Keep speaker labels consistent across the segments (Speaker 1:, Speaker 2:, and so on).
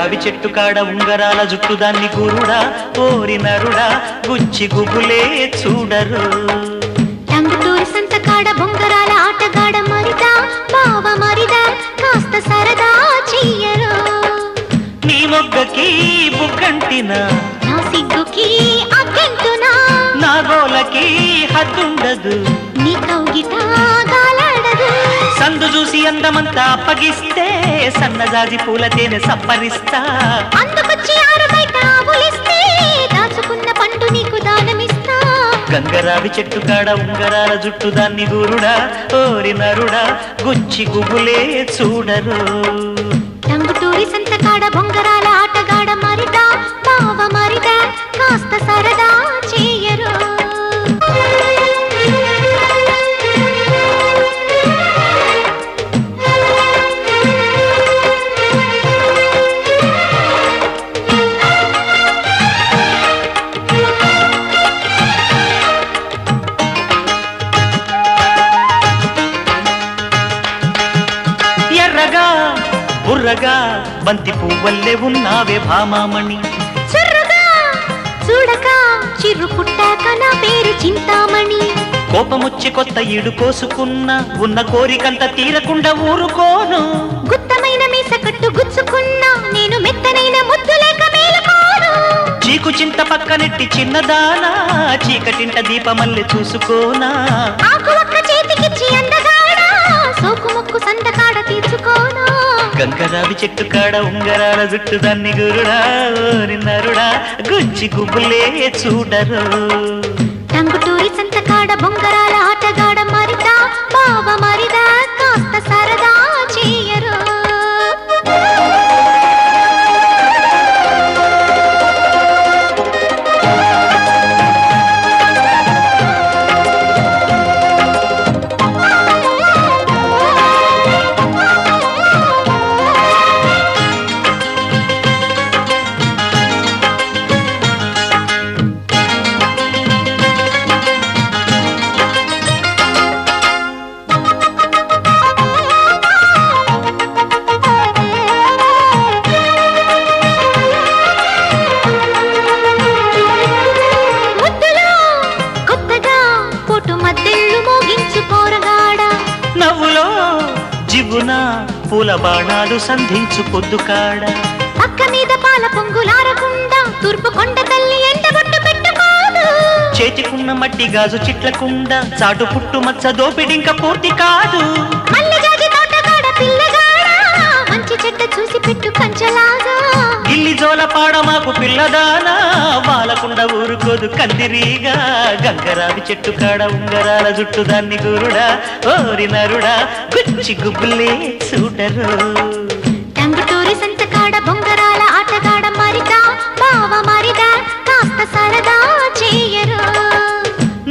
Speaker 1: గంగరావి చెట్టు కాడ ఉంగరాల జుట్టు దాన్ని గురుడా ఓరి నరుడా గుచ్చి గుబులే చూడరు
Speaker 2: టంగుటూరి సంతకాడ బొంగరాల ఆటగాడ మరిదా బావ మరిదా కాస్త సరదా చెయ్యరు
Speaker 1: నీ మొగ్గకి బుగ్గంటిన
Speaker 2: నా సిగ్గుకి అగ్గంటునా
Speaker 1: నా గోలకి హద్దుండదు
Speaker 2: నీ కౌగిట గాలాడదు
Speaker 1: సందు చూసి అందమంతా అప్పగిస్తే సన్నజాజి పూల తేనె సప్పరిస్తా
Speaker 2: అందుకొచ్చి ఆరు బయట ఆవులిస్తే దాచుకున్న పండు నీకు దానమిస్తా
Speaker 1: గంగరావి చెట్టు కాడ ఉంగరాల జుట్టు దాన్ని గురుడా ఓరి నరుడా గుచ్చి గుబులే చూడరు
Speaker 2: టంగుటూరి సంతకాడ బొంగరాల ఆటగాడ మరిదా బావ మరిదా కాస్త సరదా చెయ్యరు
Speaker 1: ఎర్రగా బుర్రగా బంతి పువ్వల్లే ఉన్నావే భామామణి
Speaker 2: చుర్రుగా చూడక చిరు పుట్టాక నా పేరు చింతామణి
Speaker 1: కోపముచ్చి కొత్త ఈడు కోసుకున్న ఉన్న కోరికంత తీరకుండా ఊరుకోను
Speaker 2: గుత్తమైన మీస కట్టు గుచ్చుకున్నా నేను మెత్తనైన ముద్దులేక మేలుకోను
Speaker 1: చీకు చింత పక్కనెట్టి చిన్నదానా చీకటింట దీపమల్లె చూసుకోనా
Speaker 2: ఆకు ఒక్క చేతికిచ్చి అందగాడా సోకు ముక్కు సంతకాడ తీర్చుకోనా
Speaker 1: గంగరావి చెట్టు కాడ ఉంగరాల జుట్టు దాన్ని గురుడా ఓరి నరుడా గుచ్చి గుబులే చూడరు
Speaker 2: టంగుటూరి సంతకాడ బొంగరాల ఆటగాడ మరిదా బావ మరిదా కాస్త సరదా చెయ్యరు
Speaker 1: జిగున పూల బాణాలు సంధించు పొద్దుకాడ
Speaker 2: పక్క మీద పాల పొంగులారకుండా తూర్పు కొండ తల్లి ఎండబొట్టు పెట్టుకోదు
Speaker 1: చేతికున్న మట్టి గాజు చిట్లకుండ చాటు పుట్టు మచ్చ దోపిడింక పూర్తి కాదు
Speaker 2: మల్లె జాజి తోటగాడ పిల్లగాడ మంచి చెడ్డ చూసి పెట్టు కంచలాగా
Speaker 1: గిల్లి జోల పాడ మాకు పిల్లదానా వాలకుండా ఊరుకోదు కందిరీగా గంగరావి చెట్టు కాడ ఉంగరాల జుట్టు దాన్ని గురుడా ఓరి నరుడా గుచ్చి గుబులే చూడరు
Speaker 2: టంగుటూరి సంతకాడ బొంగరాల ఆటగాడ మరిదా బావ మరిదా కాస్త సరదా చెయ్యరు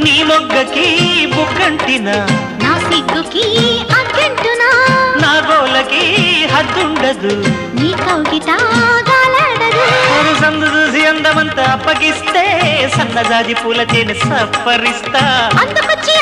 Speaker 1: నీ మొగ్గకి బుగ్గంటిన
Speaker 2: నా సిగ్గుకి అగ్గంటునా
Speaker 1: నా గోలకి హద్దుండదు
Speaker 2: నీ కౌగిట గాలాడదు
Speaker 1: సందు చూసి అందమంతా అప్పగిస్తే సన్నజాజి పూల తేనె సప్పరిస్తా
Speaker 2: అందుకొచ్చి